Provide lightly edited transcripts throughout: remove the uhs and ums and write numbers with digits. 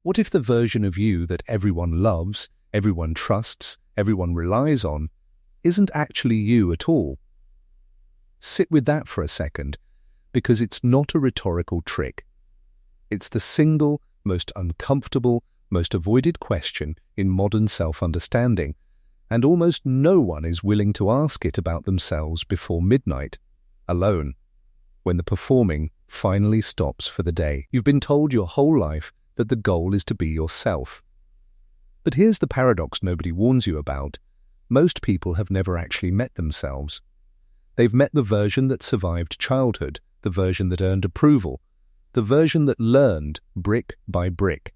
What if the version of you that everyone loves, everyone trusts, everyone relies on, isn't actually you at all? Sit with that for a second, because it's not a rhetorical trick. It's the single, most uncomfortable, most avoided question in modern self-understanding, and almost no one is willing to ask it about themselves before midnight, alone, when the performing finally stops for the day. You've been told your whole life that the goal is to be yourself. But here's the paradox nobody warns you about. Most people have never actually met themselves. They've met the version that survived childhood, the version that earned approval, the version that learned, brick by brick,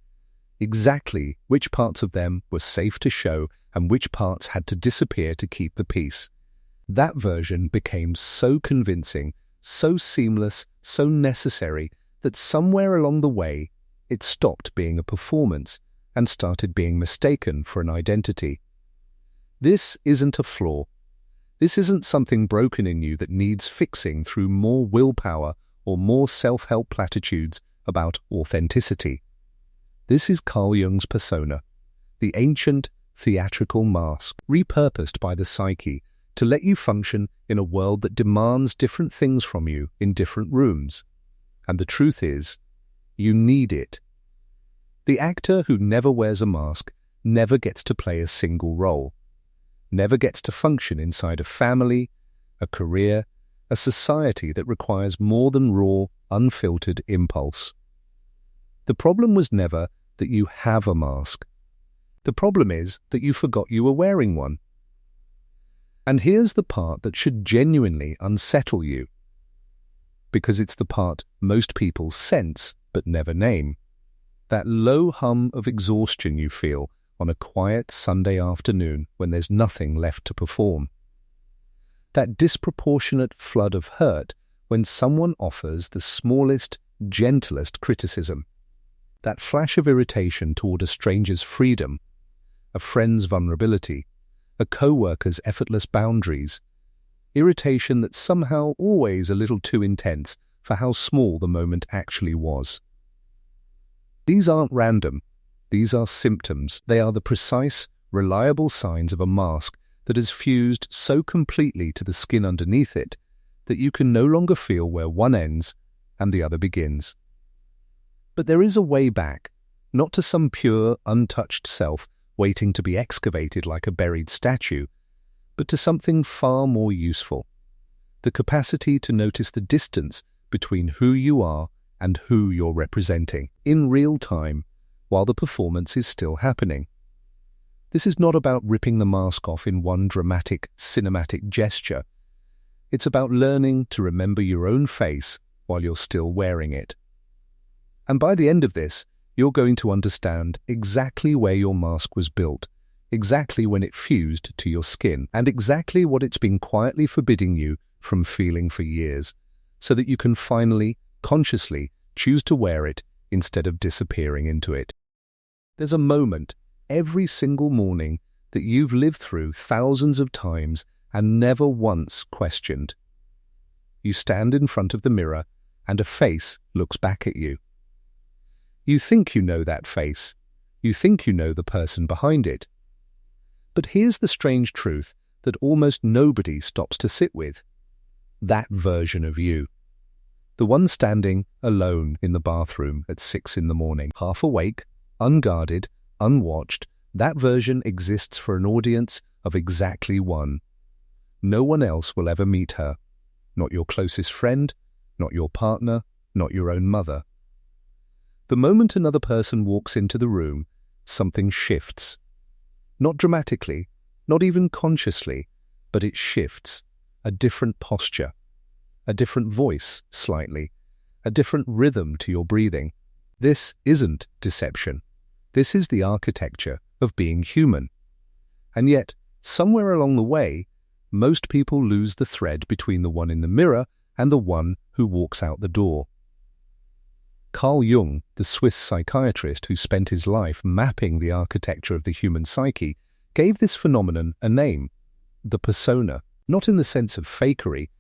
exactly which parts of them were safe to show and which parts had to disappear to keep the peace. That version became so convincing, so seamless, so necessary, that somewhere along the way, it stopped being a performance and started being mistaken for an identity. This isn't a flaw. This isn't something broken in you that needs fixing through more willpower or more self-help platitudes about authenticity. This is Carl Jung's persona, the ancient, theatrical mask, repurposed by the psyche to let you function in a world that demands different things from you in different rooms. And the truth is, you need it. The actor who never wears a mask never gets to play a single role, never gets to function inside a family, a career, a society that requires more than raw, unfiltered impulse. The problem was never that you have a mask. The problem is that you forgot you were wearing one. And here's the part that should genuinely unsettle you, because it's the part most people sense but never name. That low hum of exhaustion you feel on a quiet Sunday afternoon when there's nothing left to perform. That disproportionate flood of hurt when someone offers the smallest, gentlest criticism. That flash of irritation toward a stranger's freedom, a friend's vulnerability, a co-worker's effortless boundaries. Irritation that's somehow always a little too intense for how small the moment actually was. These aren't random. These are symptoms. They are the precise, reliable signs of a mask that has fused so completely to the skin underneath it that you can no longer feel where one ends and the other begins. But there is a way back, not to some pure, untouched self waiting to be excavated like a buried statue, but to something far more useful. The capacity to notice the distance between who you are and who you're representing, in real time, while the performance is still happening. This is not about ripping the mask off in one dramatic, cinematic gesture. It's about learning to remember your own face while you're still wearing it. And by the end of this, you're going to understand exactly where your mask was built, exactly when it fused to your skin, and exactly what it's been quietly forbidding you from feeling for years, so that you can finally, consciously, choose to wear it instead of disappearing into it. There's a moment every single morning that you've lived through thousands of times and never once questioned. You stand in front of the mirror and a face looks back at you. You think you know that face. You think you know the person behind it. But here's the strange truth that almost nobody stops to sit with. That version of you. The one standing alone in the bathroom at 6 in the morning, half awake, unguarded, unwatched, that version exists for an audience of exactly one. No one else will ever meet her. Not your closest friend, not your partner, not your own mother. The moment another person walks into the room, something shifts. Not dramatically, not even consciously, but it shifts. A different posture, a different voice slightly, a different rhythm to your breathing. This isn't deception. This is the architecture of being human. And yet, somewhere along the way, most people lose the thread between the one in the mirror and the one who walks out the door. Carl Jung, the Swiss psychiatrist who spent his life mapping the architecture of the human psyche, gave this phenomenon a name, the persona, not in the sense of fakery,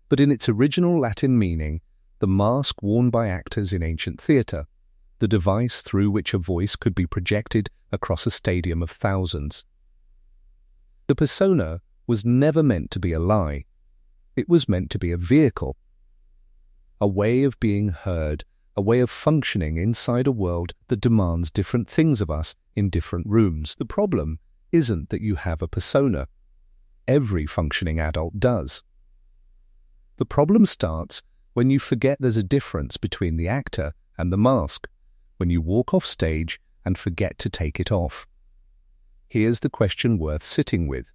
but in its original Latin meaning, the mask worn by actors in ancient theatre, the device through which a voice could be projected across a stadium of thousands. The persona was never meant to be a lie. It was meant to be a vehicle, a way of being heard, a way of functioning inside a world that demands different things of us in different rooms. The problem isn't that you have a persona. Every functioning adult does. The problem starts when you forget there's a difference between the actor and the mask, when you walk off stage and forget to take it off. Here's the question worth sitting with,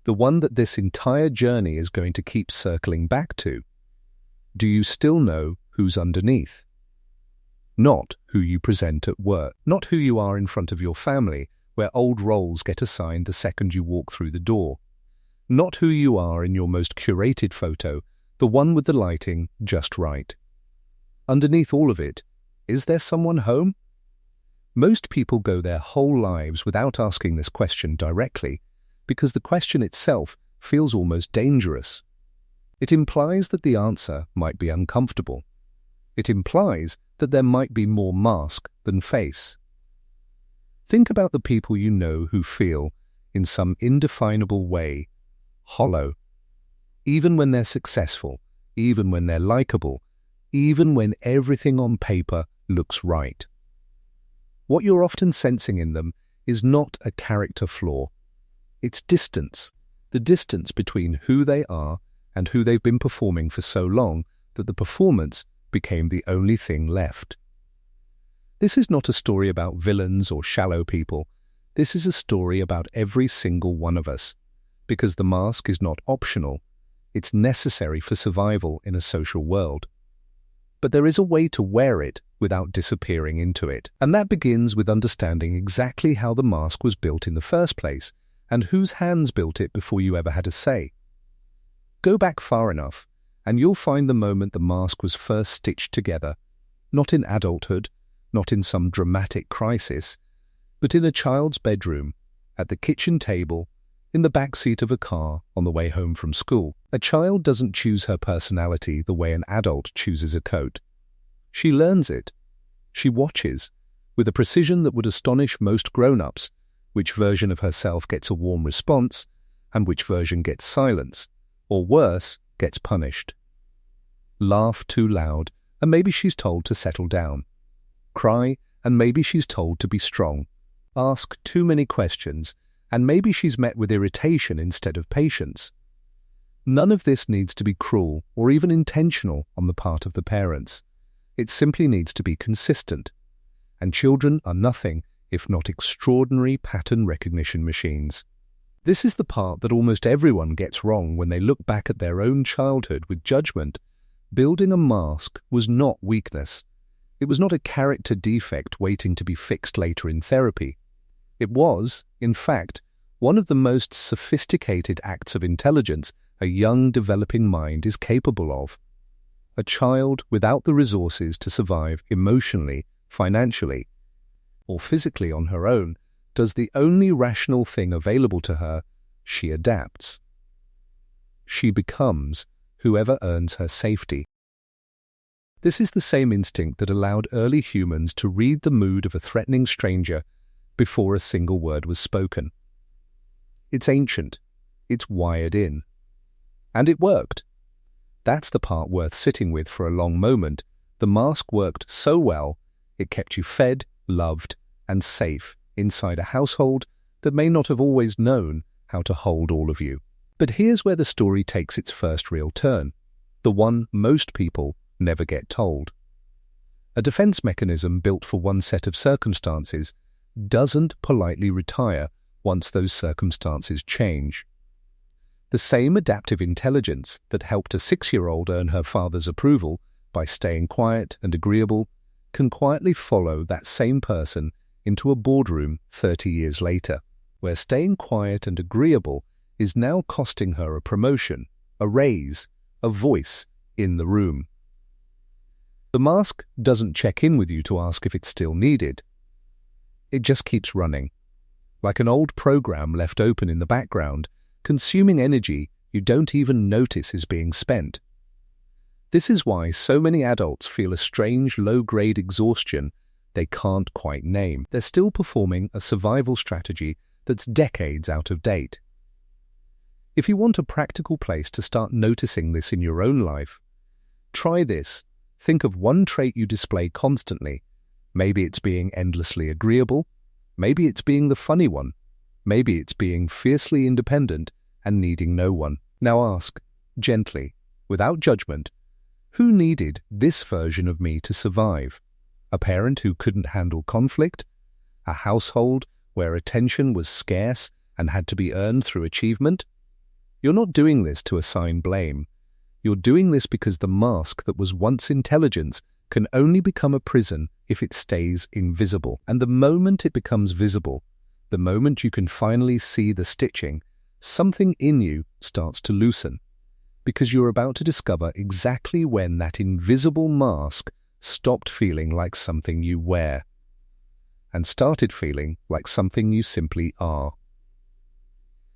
the one that this entire journey is going to keep circling back to. Do you still know who's underneath? Not who you present at work, not who you are in front of your family, where old roles get assigned the second you walk through the door. Not who you are in your most curated photo, the one with the lighting just right. Underneath all of it, is there someone home? Most people go their whole lives without asking this question directly, because the question itself feels almost dangerous. It implies that the answer might be uncomfortable. It implies that there might be more mask than face. Think about the people you know who feel, in some indefinable way, hollow. Even when they're successful, even when they're likable, even when everything on paper looks right. What you're often sensing in them is not a character flaw. It's distance, the distance between who they are and who they've been performing for so long that the performance became the only thing left. This is not a story about villains or shallow people. This is a story about every single one of us, because the mask is not optional. It's necessary for survival in a social world. But there is a way to wear it without disappearing into it, and that begins with understanding exactly how the mask was built in the first place, and whose hands built it before you ever had a say. Go back far enough, and you'll find the moment the mask was first stitched together, not in adulthood, not in some dramatic crisis, but in a child's bedroom, at the kitchen table, in the back seat of a car on the way home from school. A child doesn't choose her personality the way an adult chooses a coat. She learns it. She watches, with a precision that would astonish most grown-ups, which version of herself gets a warm response and which version gets silence, or worse, gets punished. Laugh too loud, and maybe she's told to settle down. Cry, and maybe she's told to be strong. Ask too many questions, and maybe she's met with irritation instead of patience. None of this needs to be cruel or even intentional on the part of the parents. It simply needs to be consistent. And children are nothing if not extraordinary pattern recognition machines. This is the part that almost everyone gets wrong when they look back at their own childhood with judgment. Building a mask was not weakness. It was not a character defect waiting to be fixed later in therapy. It was, in fact, one of the most sophisticated acts of intelligence a young developing mind is capable of. A child without the resources to survive emotionally, financially, or physically on her own does the only rational thing available to her: she adapts. She becomes whoever earns her safety. This is the same instinct that allowed early humans to read the mood of a threatening stranger before a single word was spoken. It's ancient. It's wired in. And it worked. That's the part worth sitting with for a long moment. The mask worked so well, it kept you fed, loved, and safe inside a household that may not have always known how to hold all of you. But here's where the story takes its first real turn, the one most people never get told. A defense mechanism built for one set of circumstances doesn't politely retire once those circumstances change. The same adaptive intelligence that helped a 6-year-old earn her father's approval by staying quiet and agreeable can quietly follow that same person into a boardroom 30 years later, where staying quiet and agreeable is now costing her a promotion, a raise, a voice in the room. The mask doesn't check in with you to ask if it's still needed. It just keeps running, like an old program left open in the background, consuming energy you don't even notice is being spent. This is why so many adults feel a strange low-grade exhaustion they can't quite name. They're still performing a survival strategy that's decades out of date. If you want a practical place to start noticing this in your own life, try this. Think of one trait you display constantly. Maybe it's being endlessly agreeable. Maybe it's being the funny one. Maybe it's being fiercely independent and needing no one. Now ask, gently, without judgment, who needed this version of me to survive? A parent who couldn't handle conflict? A household where attention was scarce and had to be earned through achievement? You're not doing this to assign blame. You're doing this because the mask that was once intelligence can only become a prison if it stays invisible. And the moment it becomes visible, the moment you can finally see the stitching, something in you starts to loosen, because you're about to discover exactly when that invisible mask stopped feeling like something you wear and started feeling like something you simply are.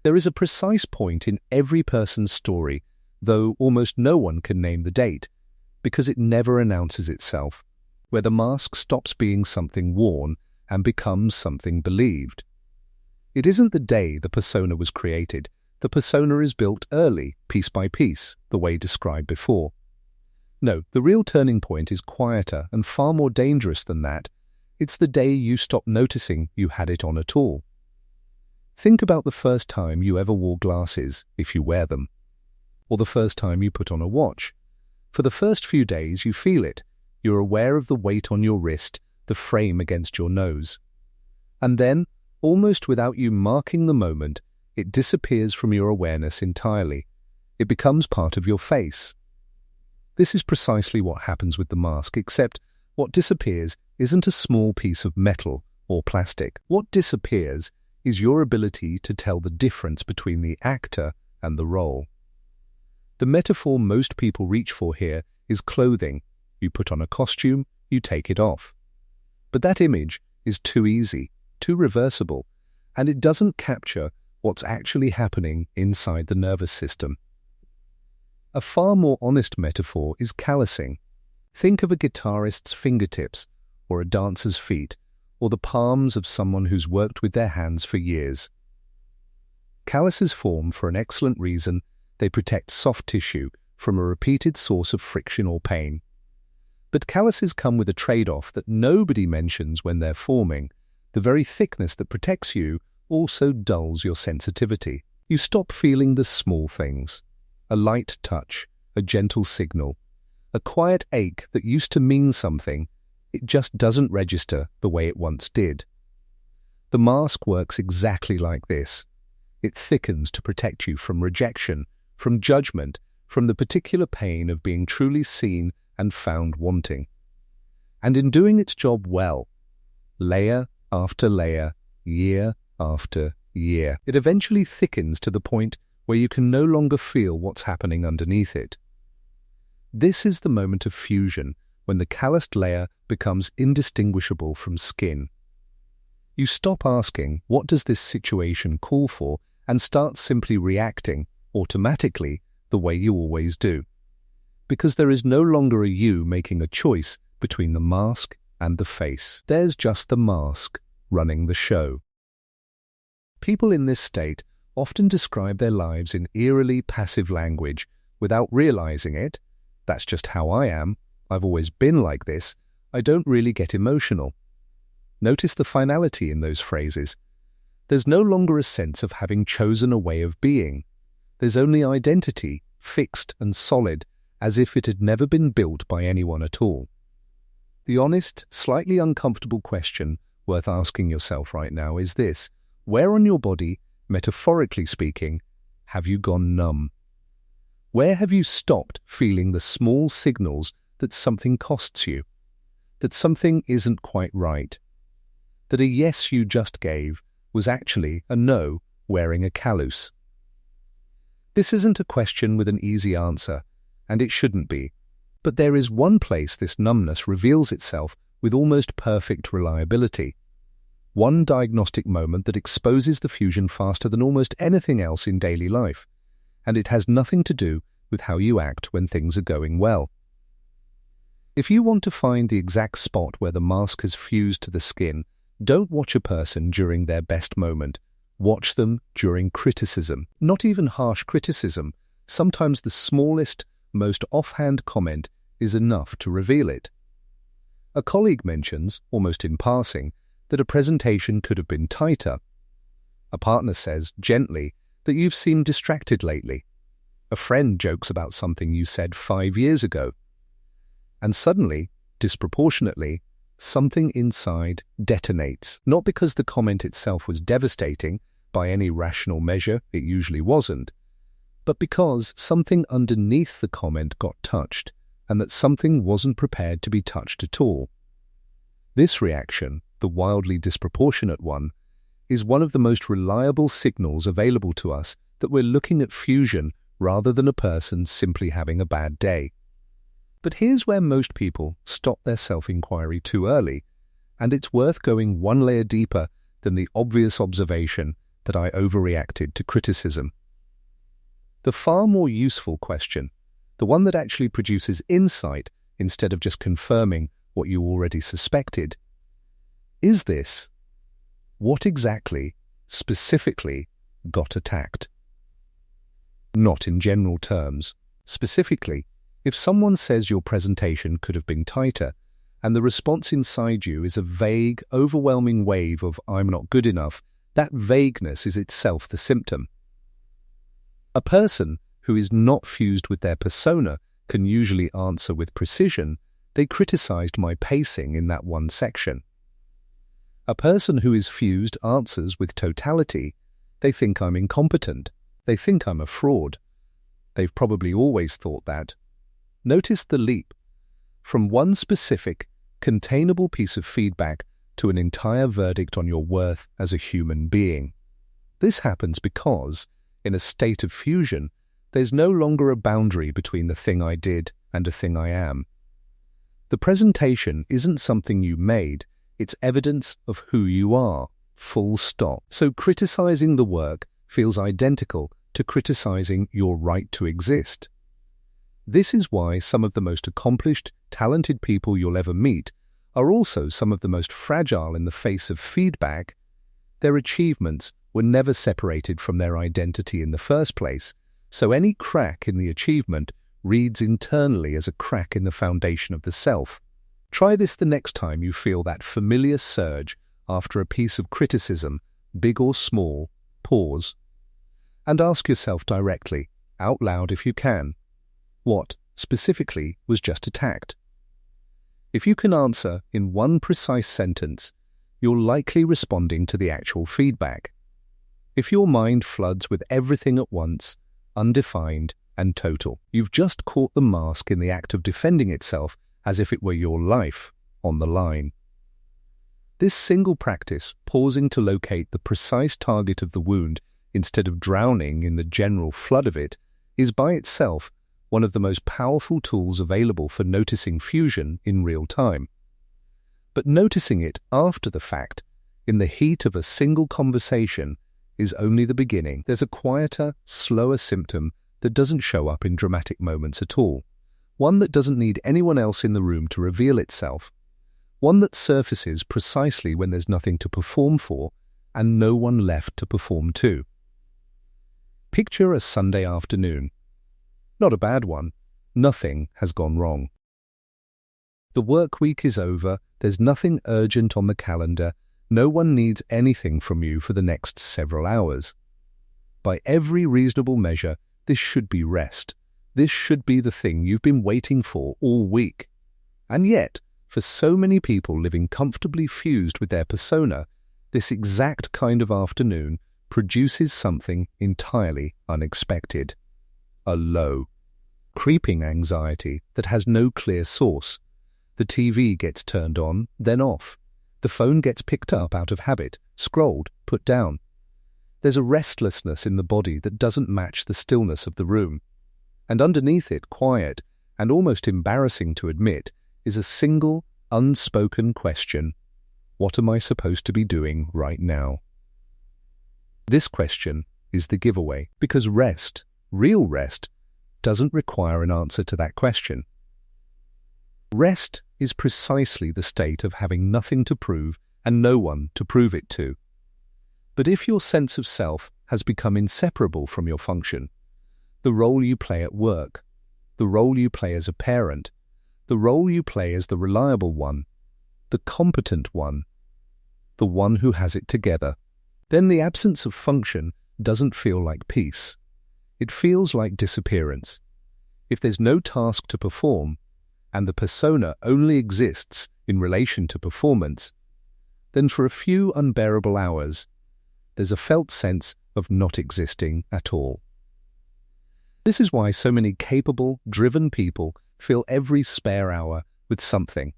There is a precise point in every person's story, though almost no one can name the date, because it never announces itself, where the mask stops being something worn and becomes something believed. It isn't the day the persona was created. The persona is built early, piece by piece, the way described before. No, the real turning point is quieter and far more dangerous than that. It's the day you stop noticing you had it on at all. Think about the first time you ever wore glasses, if you wear them, or the first time you put on a watch. For the first few days you feel it. You're aware of the weight on your wrist, the frame against your nose. And then, almost without you marking the moment, it disappears from your awareness entirely. It becomes part of your face. This is precisely what happens with the mask, except what disappears isn't a small piece of metal or plastic. What disappears is your ability to tell the difference between the actor and the role. The metaphor most people reach for here is clothing. You put on a costume, you take it off. But that image is too easy, too reversible, and it doesn't capture what's actually happening inside the nervous system. A far more honest metaphor is callousing. Think of a guitarist's fingertips, or a dancer's feet, or the palms of someone who's worked with their hands for years. Calluses form for an excellent reason. They protect soft tissue from a repeated source of friction or pain. But calluses come with a trade-off that nobody mentions when they're forming. The very thickness that protects you also dulls your sensitivity. You stop feeling the small things. A light touch, a gentle signal, a quiet ache that used to mean something. It just doesn't register the way it once did. The mask works exactly like this. It thickens to protect you from rejection, from judgment, from the particular pain of being truly seen and found wanting. And in doing its job well, layer after layer, year after year, it eventually thickens to the point where you can no longer feel what's happening underneath it. This is the moment of fusion, when the calloused layer becomes indistinguishable from skin. You stop asking, what does this situation call for, and start simply reacting, automatically, the way you always do. Because there is no longer a you making a choice between the mask and the face. There's just the mask running the show. People in this state often describe their lives in eerily passive language without realizing it. That's just how I am. I've always been like this. I don't really get emotional. Notice the finality in those phrases. There's no longer a sense of having chosen a way of being. There's only identity, fixed and solid, as if it had never been built by anyone at all. The honest, slightly uncomfortable question worth asking yourself right now is this: where on your body, metaphorically speaking, have you gone numb? Where have you stopped feeling the small signals that something costs you, that something isn't quite right, that a yes you just gave was actually a no wearing a callus? This isn't a question with an easy answer, and it shouldn't be, but there is one place this numbness reveals itself with almost perfect reliability. One diagnostic moment that exposes the fusion faster than almost anything else in daily life, and it has nothing to do with how you act when things are going well. If you want to find the exact spot where the mask has fused to the skin, don't watch a person during their best moment. Watch them during criticism. Not even harsh criticism. Sometimes the smallest, most offhand comment is enough to reveal it. A colleague mentions, almost in passing, that a presentation could have been tighter. A partner says, gently, that you've seemed distracted lately. A friend jokes about something you said 5 years ago. And suddenly, disproportionately, something inside detonates. Not because the comment itself was devastating, by any rational measure it usually wasn't, but because something underneath the comment got touched, and that something wasn't prepared to be touched at all. This reaction, the wildly disproportionate one, is one of the most reliable signals available to us that we're looking at fusion rather than a person simply having a bad day. But here's where most people stop their self-inquiry too early, and it's worth going one layer deeper than the obvious observation that I overreacted to criticism. The far more useful question, the one that actually produces insight instead of just confirming what you already suspected, is this: what exactly, specifically, got attacked? Not in general terms. Specifically, if someone says your presentation could have been tighter, and the response inside you is a vague, overwhelming wave of "I'm not good enough," that vagueness is itself the symptom. A person who is not fused with their persona can usually answer with precision, "They criticized my pacing in that one section." A person who is fused answers with totality, "They think I'm incompetent. They think I'm a fraud. They've probably always thought that." Notice the leap from one specific, containable piece of feedback to an entire verdict on your worth as a human being. This happens because, in a state of fusion, there's no longer a boundary between the thing I did and a thing I am. The presentation isn't something you made, it's evidence of who you are, full stop. So criticizing the work feels identical to criticizing your right to exist. This is why some of the most accomplished, talented people you'll ever meet are also some of the most fragile in the face of feedback. Their achievements were never separated from their identity in the first place, so any crack in the achievement reads internally as a crack in the foundation of the self. Try this the next time you feel that familiar surge after a piece of criticism, big or small. Pause and ask yourself directly, out loud if you can, what, specifically, was just attacked? If you can answer in one precise sentence, you're likely responding to the actual feedback. If your mind floods with everything at once, undefined and total, you've just caught the mask in the act of defending itself as if it were your life on the line. This single practice, pausing to locate the precise target of the wound instead of drowning in the general flood of it, is by itself one of the most powerful tools available for noticing fusion in real time. But noticing it after the fact, in the heat of a single conversation, is only the beginning. There's a quieter, slower symptom that doesn't show up in dramatic moments at all. One that doesn't need anyone else in the room to reveal itself. One that surfaces precisely when there's nothing to perform for and no one left to perform to. Picture a Sunday afternoon. Not a bad one. Nothing has gone wrong. The work week is over, there's nothing urgent on the calendar, no one needs anything from you for the next several hours. By every reasonable measure, this should be rest. This should be the thing you've been waiting for all week. And yet, for so many people living comfortably fused with their persona, this exact kind of afternoon produces something entirely unexpected. A low, creeping anxiety that has no clear source. The TV gets turned on, then off. The phone gets picked up out of habit, scrolled, put down. There's a restlessness in the body that doesn't match the stillness of the room. And underneath it, quiet and almost embarrassing to admit, is a single, unspoken question. What am I supposed to be doing right now? This question is the giveaway, because rest, real rest, doesn't require an answer to that question. Rest is precisely the state of having nothing to prove and no one to prove it to. But if your sense of self has become inseparable from your function, the role you play at work, the role you play as a parent, the role you play as the reliable one, the competent one, the one who has it together, then the absence of function doesn't feel like peace. It feels like disappearance. If there's no task to perform, and the persona only exists in relation to performance, then for a few unbearable hours, there's a felt sense of not existing at all. This is why so many capable, driven people fill every spare hour with something,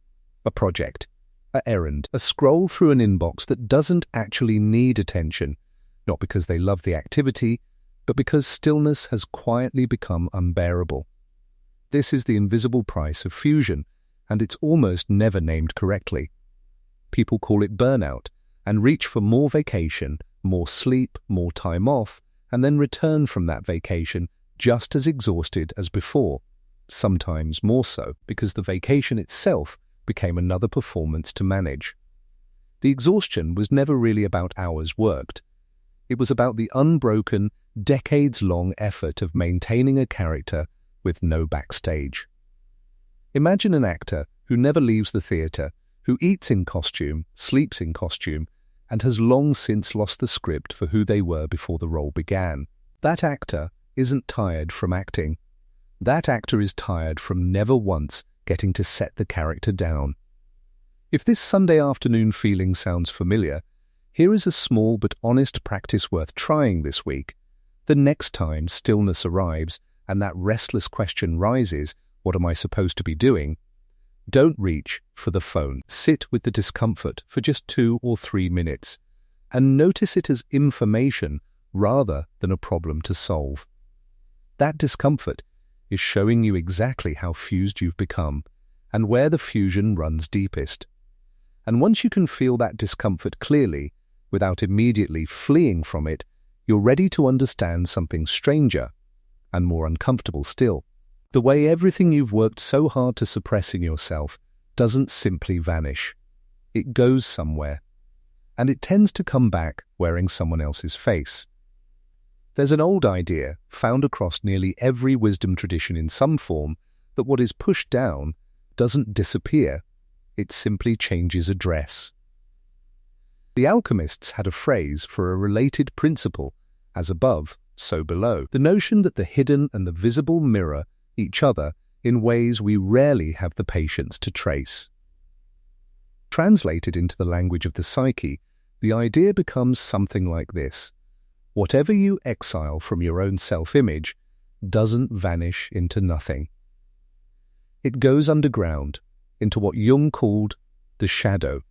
a project, an errand, a scroll through an inbox that doesn't actually need attention, not because they love the activity, but because stillness has quietly become unbearable. This is the invisible price of fusion, and it's almost never named correctly. People call it burnout, and reach for more vacation, more sleep, more time off, and then return from that vacation just as exhausted as before, sometimes more so, because the vacation itself became another performance to manage. The exhaustion was never really about hours worked. It was about the unbroken, decades-long effort of maintaining a character with no backstage. Imagine an actor who never leaves the theatre, who eats in costume, sleeps in costume, and has long since lost the script for who they were before the role began. That actor isn't tired from acting. That actor is tired from never once getting to set the character down. If this Sunday afternoon feeling sounds familiar, here is a small but honest practice worth trying this week. The next time stillness arrives and that restless question rises, what am I supposed to be doing? Don't reach for the phone. Sit with the discomfort for just 2 or 3 minutes and notice it as information rather than a problem to solve. That discomfort is showing you exactly how fused you've become and where the fusion runs deepest. And once you can feel that discomfort clearly, without immediately fleeing from it, you're ready to understand something stranger and more uncomfortable still. The way everything you've worked so hard to suppress in yourself doesn't simply vanish. It goes somewhere, and it tends to come back wearing someone else's face. There's an old idea, found across nearly every wisdom tradition in some form, that what is pushed down doesn't disappear, it simply changes address. The alchemists had a phrase for a related principle, as above, so below, the notion that the hidden and the visible mirror each other in ways we rarely have the patience to trace. Translated into the language of the psyche, the idea becomes something like this. Whatever you exile from your own self-image doesn't vanish into nothing. It goes underground, into what Jung called the shadow,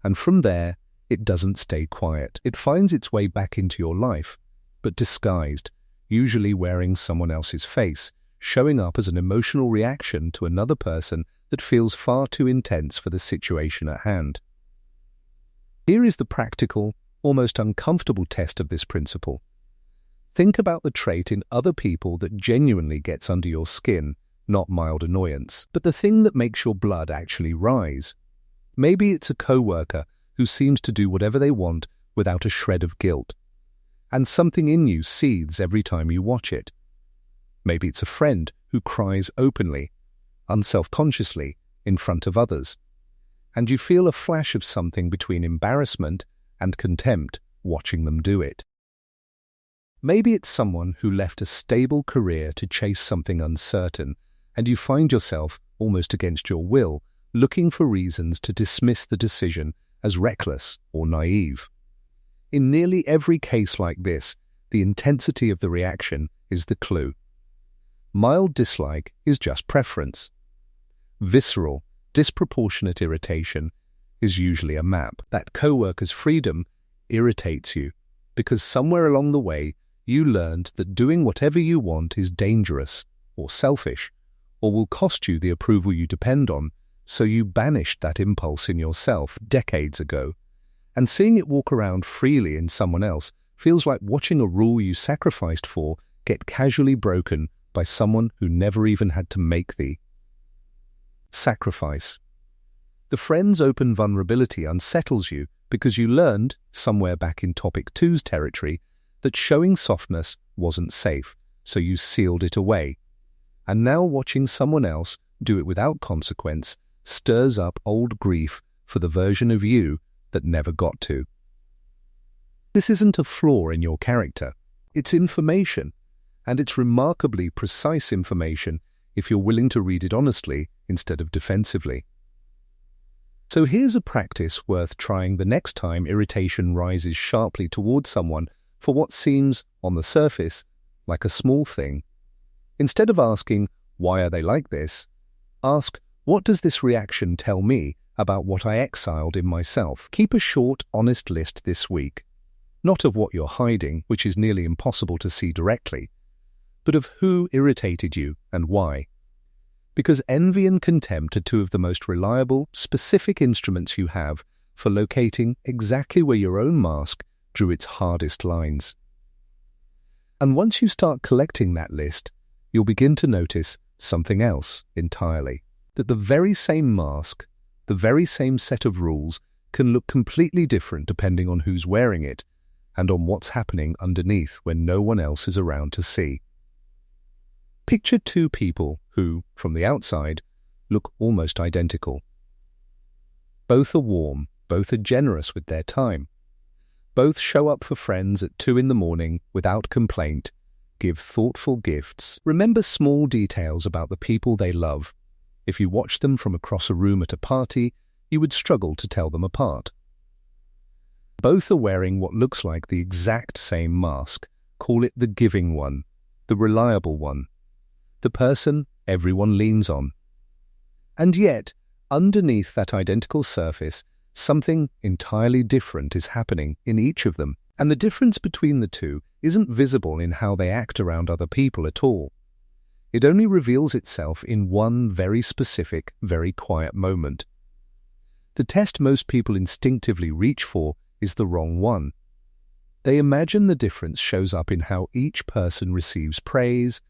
and from there it doesn't stay quiet. It finds its way back into your life, but disguised, usually wearing someone else's face, showing up as an emotional reaction to another person that feels far too intense for the situation at hand. Here is the practical, almost uncomfortable test of this principle. Think about the trait in other people that genuinely gets under your skin, not mild annoyance, but the thing that makes your blood actually rise. Maybe it's a coworker who seems to do whatever they want without a shred of guilt, and something in you seethes every time you watch it. Maybe it's a friend who cries openly, unselfconsciously, in front of others, and you feel a flash of something between embarrassment and contempt watching them do it. Maybe it's someone who left a stable career to chase something uncertain, and you find yourself, almost against your will, looking for reasons to dismiss the decision as reckless or naive. In nearly every case like this, the intensity of the reaction is the clue. Mild dislike is just preference. Visceral, disproportionate irritation is usually a map. That coworker's freedom irritates you because somewhere along the way you learned that doing whatever you want is dangerous or selfish or will cost you the approval you depend on, so you banished that impulse in yourself decades ago. And seeing it walk around freely in someone else feels like watching a rule you sacrificed for get casually broken by someone who never even had to make thee. sacrifice. The friend's open vulnerability unsettles you because you learned, somewhere back in Topic 2's territory, that showing softness wasn't safe, so you sealed it away. And now watching someone else do it without consequence stirs up old grief for the version of you that never got to. This isn't a flaw in your character. It's information, and it's remarkably precise information if you're willing to read it honestly instead of defensively. So here's a practice worth trying the next time irritation rises sharply towards someone for what seems, on the surface, like a small thing. Instead of asking, "Why are they like this?" ask, "What does this reaction tell me about what I exiled in myself?" Keep a short, honest list this week. Not of what you're hiding, which is nearly impossible to see directly, but of who irritated you and why. Because envy and contempt are two of the most reliable, specific instruments you have for locating exactly where your own mask drew its hardest lines. And once you start collecting that list, you'll begin to notice something else entirely. That the very same mask, the very same set of rules, can look completely different depending on who's wearing it and on what's happening underneath when no one else is around to see. Picture two people who, from the outside, look almost identical. Both are warm, both are generous with their time. Both show up for friends at 2 a.m. without complaint, give thoughtful gifts, remember small details about the people they love. If you watch them from across a room at a party, you would struggle to tell them apart. Both are wearing what looks like the exact same mask. Call it the giving one, the reliable one, the person everyone leans on. And yet, underneath that identical surface, something entirely different is happening in each of them, and the difference between the two isn't visible in how they act around other people at all. It only reveals itself in one very specific, very quiet moment. The test most people instinctively reach for is the wrong one. They imagine the difference shows up in how each person receives praise.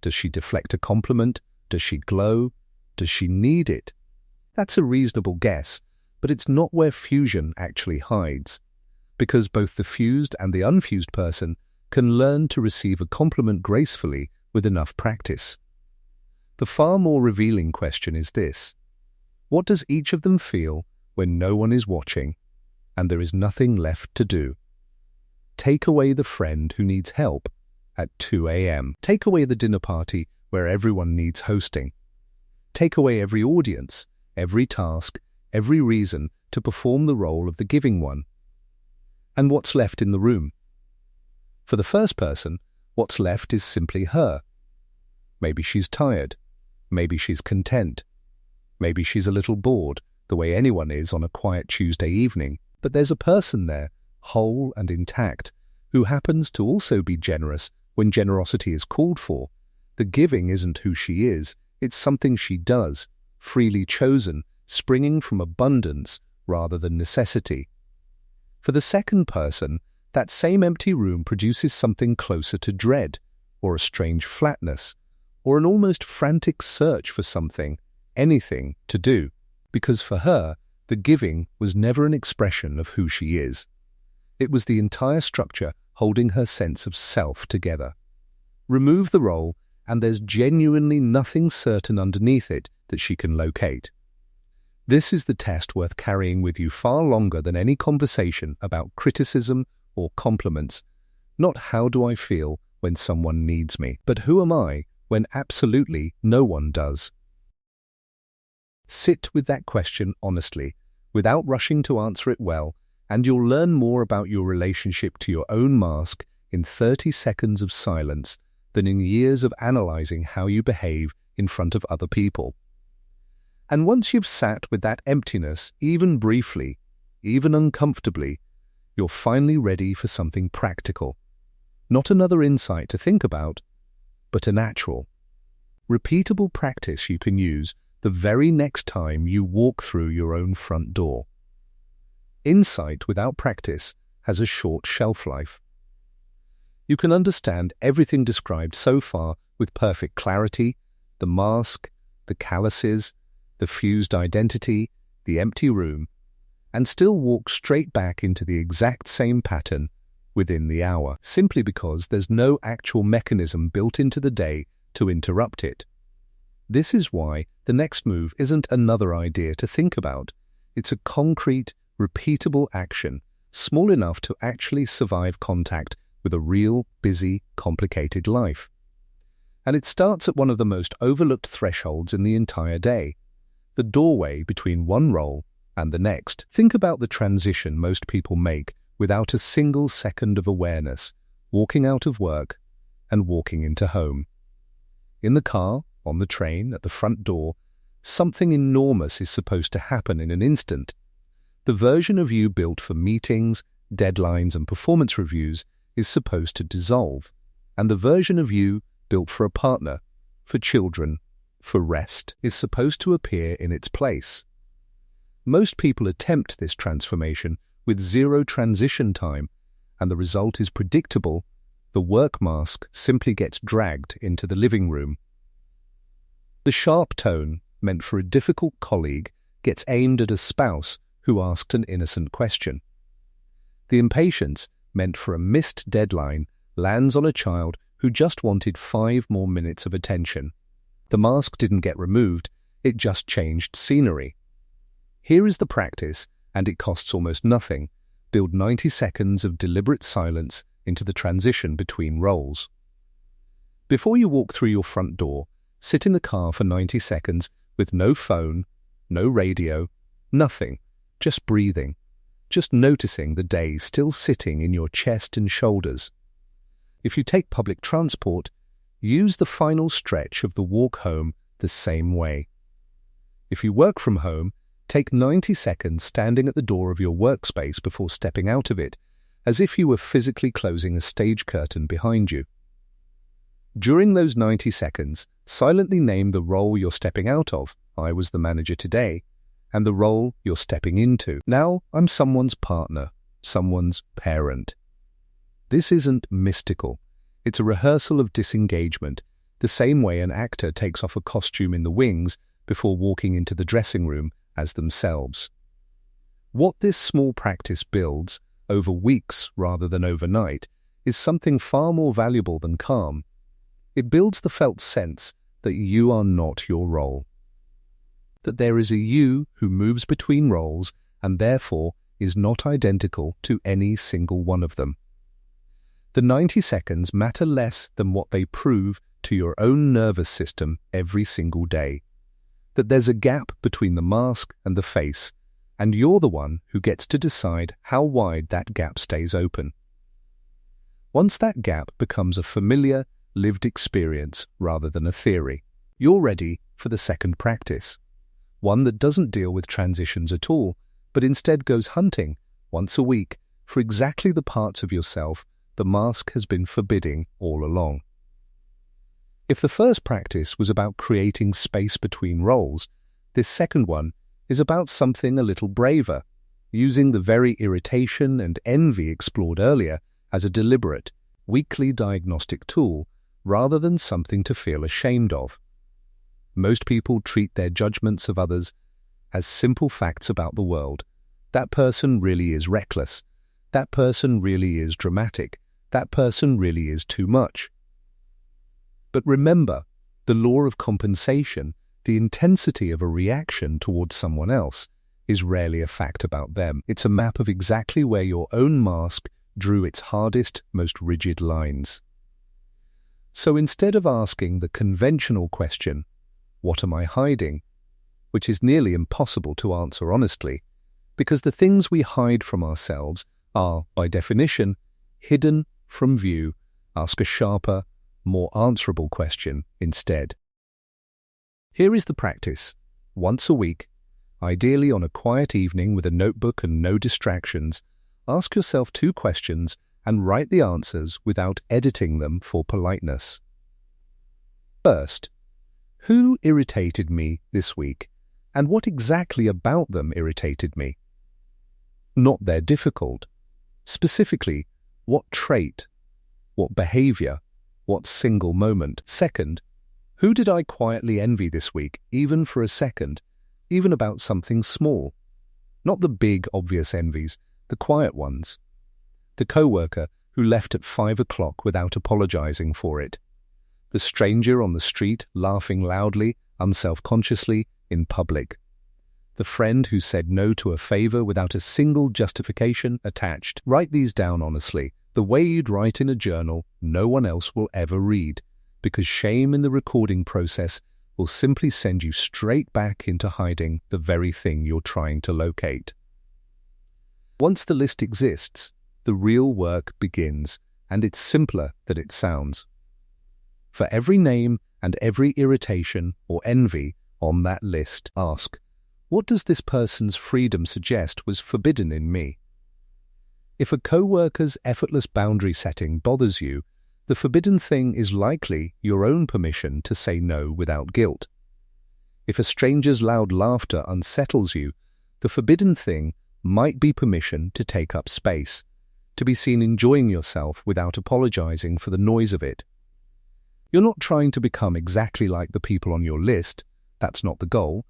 Does she deflect a compliment? Does she glow? Does she need it? That's a reasonable guess, but it's not where fusion actually hides, because both the fused and the unfused person can learn to receive a compliment gracefully with enough practice. The far more revealing question is this: what does each of them feel when no one is watching and there is nothing left to do? Take away the friend who needs help at 2 a.m. Take away the dinner party where everyone needs hosting. Take away every audience, every task, every reason to perform the role of the giving one. And what's left in the room? For the first person, what's left is simply her. Maybe she's tired. Maybe she's content. Maybe she's a little bored, the way anyone is on a quiet Tuesday evening. But there's a person there, whole and intact, who happens to also be generous when generosity is called for. The giving isn't who she is, it's something she does, freely chosen, springing from abundance rather than necessity. For the second person, that same empty room produces something closer to dread, or a strange flatness, or an almost frantic search for something, anything, to do, because for her, the giving was never an expression of who she is. It was the entire structure holding her sense of self together. Remove the role, and there's genuinely nothing certain underneath it that she can locate. This is the test worth carrying with you far longer than any conversation about criticism or compliments. Not how do I feel when someone needs me, but who am I when absolutely no one does? Sit with that question honestly, without rushing to answer it well, and you'll learn more about your relationship to your own mask in 30 seconds of silence than in years of analyzing how you behave in front of other people. And once you've sat with that emptiness, even briefly, even uncomfortably, you're finally ready for something practical. Not another insight to think about, but a natural, repeatable practice you can use the very next time you walk through your own front door. Insight without practice has a short shelf life. You can understand everything described so far with perfect clarity: the mask, the calluses, the fused identity, the empty room, and still walk straight back into the exact same pattern within the hour, simply because there's no actual mechanism built into the day to interrupt it. This is why the next move isn't another idea to think about. It's a concrete, repeatable action, small enough to actually survive contact with a real, busy, complicated life. And it starts at one of the most overlooked thresholds in the entire day, the doorway between one role and the next. Think about the transition most people make without a single second of awareness, walking out of work and walking into home. In the car, on the train, at the front door, something enormous is supposed to happen in an instant. The version of you built for meetings, deadlines, and performance reviews is supposed to dissolve, and the version of you built for a partner, for children, for rest, is supposed to appear in its place. Most people attempt this transformation with zero transition time, and the result is predictable. The work mask simply gets dragged into the living room. The sharp tone meant for a difficult colleague gets aimed at a spouse who asked an innocent question. The impatience meant for a missed deadline lands on a child who just wanted 5 more minutes of attention. The mask didn't get removed, it just changed scenery. Here is the practice, and it costs almost nothing. Build 90 seconds of deliberate silence into the transition between roles. Before you walk through your front door, sit in the car for 90 seconds with no phone, no radio, nothing, just breathing, just noticing the day still sitting in your chest and shoulders. If you take public transport, use the final stretch of the walk home the same way. If you work from home, take 90 seconds standing at the door of your workspace before stepping out of it, as if you were physically closing a stage curtain behind you. During those 90 seconds, silently name the role you're stepping out of. I was the manager today, and the role you're stepping into. Now I'm someone's partner, someone's parent. This isn't mystical. It's a rehearsal of disengagement, the same way an actor takes off a costume in the wings before walking into the dressing room as themselves. What this small practice builds, over weeks rather than overnight, is something far more valuable than calm. It builds the felt sense that you are not your role, that there is a you who moves between roles and therefore is not identical to any single one of them. The 90 seconds matter less than what they prove to your own nervous system every single day, that there's a gap between the mask and the face, and you're the one who gets to decide how wide that gap stays open. Once that gap becomes a familiar, lived experience rather than a theory, you're ready for the second practice, one that doesn't deal with transitions at all, but instead goes hunting once a week for exactly the parts of yourself the mask has been forbidding all along. If the first practice was about creating space between roles, this second one is about something a little braver, using the very irritation and envy explored earlier as a deliberate, weekly diagnostic tool rather than something to feel ashamed of. Most people treat their judgments of others as simple facts about the world. That person really is reckless. That person really is dramatic. That person really is too much. But remember, the law of compensation, the intensity of a reaction towards someone else, is rarely a fact about them. It's a map of exactly where your own mask drew its hardest, most rigid lines. So instead of asking the conventional question, "What am I hiding?" which is nearly impossible to answer honestly, because the things we hide from ourselves are, by definition, hidden from view, ask a sharper, more answerable question instead. Here is the practice. Once a week, ideally on a quiet evening with a notebook and no distractions, ask yourself 2 questions and write the answers without editing them for politeness. First, who irritated me this week, and what exactly about them irritated me? Not they're difficult. Specifically, what trait, what behavior, what single moment? Second, who did I quietly envy this week, even for a second, even about something small. Not the big, obvious envies, the quiet ones. The coworker who left at 5 o'clock without apologizing for it. The stranger on the street laughing loudly, unself-consciously, in public. The friend who said no to a favor without a single justification attached. Write these down honestly, the way you'd write in a journal no one else will ever read, because shame in the recording process will simply send you straight back into hiding the very thing you're trying to locate. Once the list exists, the real work begins, and it's simpler than it sounds. For every name and every irritation or envy on that list, ask, what does this person's freedom suggest was forbidden in me? If a co-worker's effortless boundary setting bothers you, the forbidden thing is likely your own permission to say no without guilt. If a stranger's loud laughter unsettles you, the forbidden thing might be permission to take up space, to be seen enjoying yourself without apologizing for the noise of it. You're not trying to become exactly like the people on your list, that's not the goal,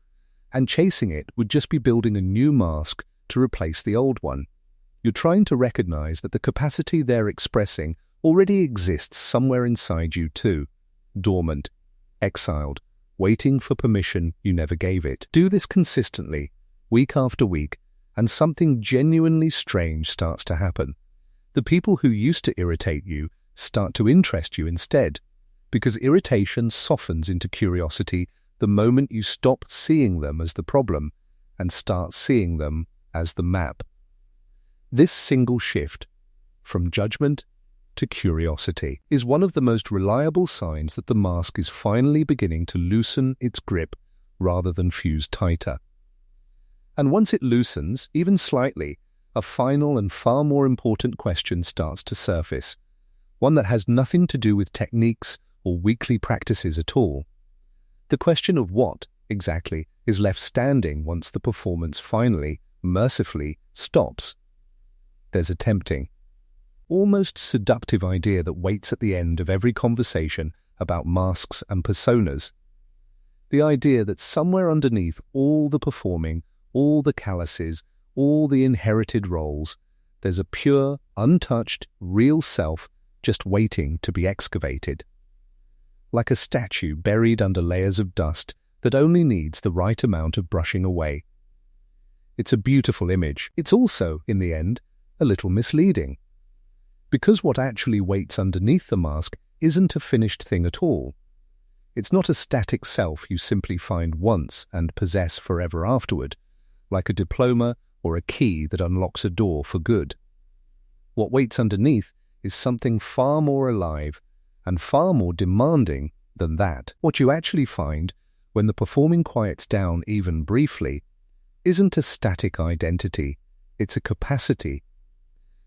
and chasing it would just be building a new mask to replace the old one. You're trying to recognize that the capacity they're expressing already exists somewhere inside you too, dormant, exiled, waiting for permission you never gave it. Do this consistently, week after week, and something genuinely strange starts to happen. The people who used to irritate you start to interest you instead, because irritation softens into curiosity the moment you stop seeing them as the problem and start seeing them as the map. This single shift, from judgment to curiosity, is one of the most reliable signs that the mask is finally beginning to loosen its grip rather than fuse tighter. And once it loosens, even slightly, a final and far more important question starts to surface, one that has nothing to do with techniques or weekly practices at all. The question of what, exactly, is left standing once the performance finally, mercifully, stops. There's a tempting, almost seductive idea that waits at the end of every conversation about masks and personas. The idea that somewhere underneath all the performing, all the calluses, all the inherited roles, there's a pure, untouched, real self just waiting to be excavated. Like a statue buried under layers of dust that only needs the right amount of brushing away. It's a beautiful image. It's also, in the end, a little misleading. Because what actually waits underneath the mask isn't a finished thing at all. It's not a static self you simply find once and possess forever afterward, like a diploma or a key that unlocks a door for good. What waits underneath is something far more alive and far more demanding than that. What you actually find, when the performing quiets down even briefly, isn't a static identity, it's a capacity.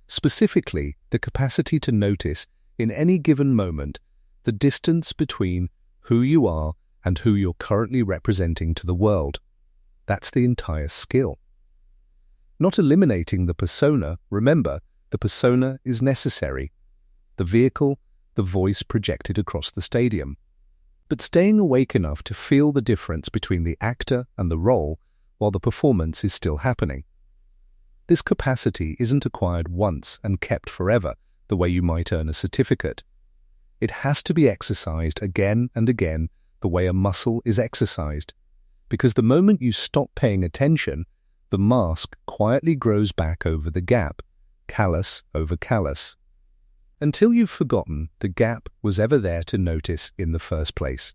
Specifically, the capacity to notice, in any given moment, the distance between who you are and who you're currently representing to the world. That's the entire skill. Not eliminating the persona, remember, the persona is necessary. The vehicle, the voice projected across the stadium. But staying awake enough to feel the difference between the actor and the role while the performance is still happening. This capacity isn't acquired once and kept forever, the way you might earn a certificate. It has to be exercised again and again, the way a muscle is exercised. Because the moment you stop paying attention, the mask quietly grows back over the gap, callus over callus, until you've forgotten the gap was ever there to notice in the first place.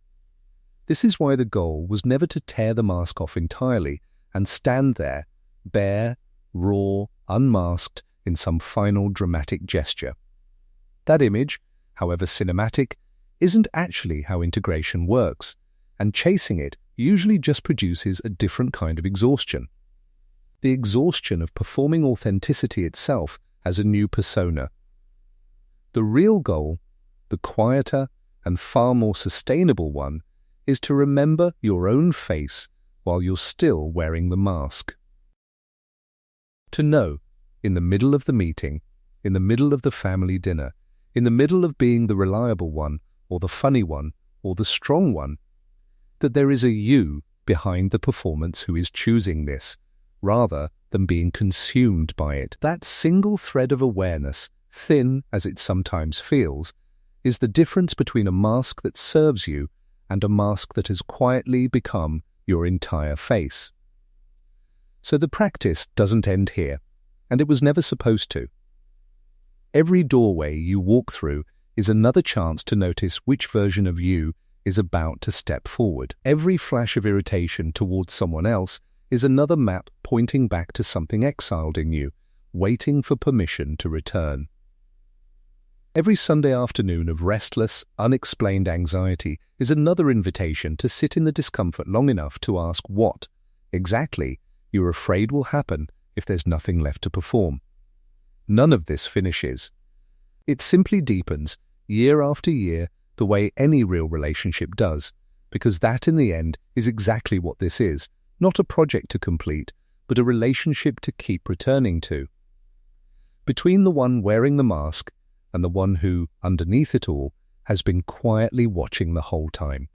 This is why the goal was never to tear the mask off entirely and stand there, bare, raw, unmasked in some final dramatic gesture. That image, however cinematic, isn't actually how integration works, and chasing it usually just produces a different kind of exhaustion. The exhaustion of performing authenticity itself as a new persona. The real goal, the quieter and far more sustainable one, is to remember your own face while you're still wearing the mask. To know, in the middle of the meeting, in the middle of the family dinner, in the middle of being the reliable one, or the funny one, or the strong one, that there is a you behind the performance who is choosing this, rather than being consumed by it. That single thread of awareness, thin as it sometimes feels, is the difference between a mask that serves you and a mask that has quietly become your entire face. So the practice doesn't end here, and it was never supposed to. Every doorway you walk through is another chance to notice which version of you is about to step forward. Every flash of irritation towards someone else is another map pointing back to something exiled in you, waiting for permission to return. Every Sunday afternoon of restless, unexplained anxiety is another invitation to sit in the discomfort long enough to ask what, exactly, you're afraid will happen if there's nothing left to perform. None of this finishes. It simply deepens, year after year, the way any real relationship does, because that in the end is exactly what this is, not a project to complete, but a relationship to keep returning to. Between the one wearing the mask and the one who, underneath it all, has been quietly watching the whole time.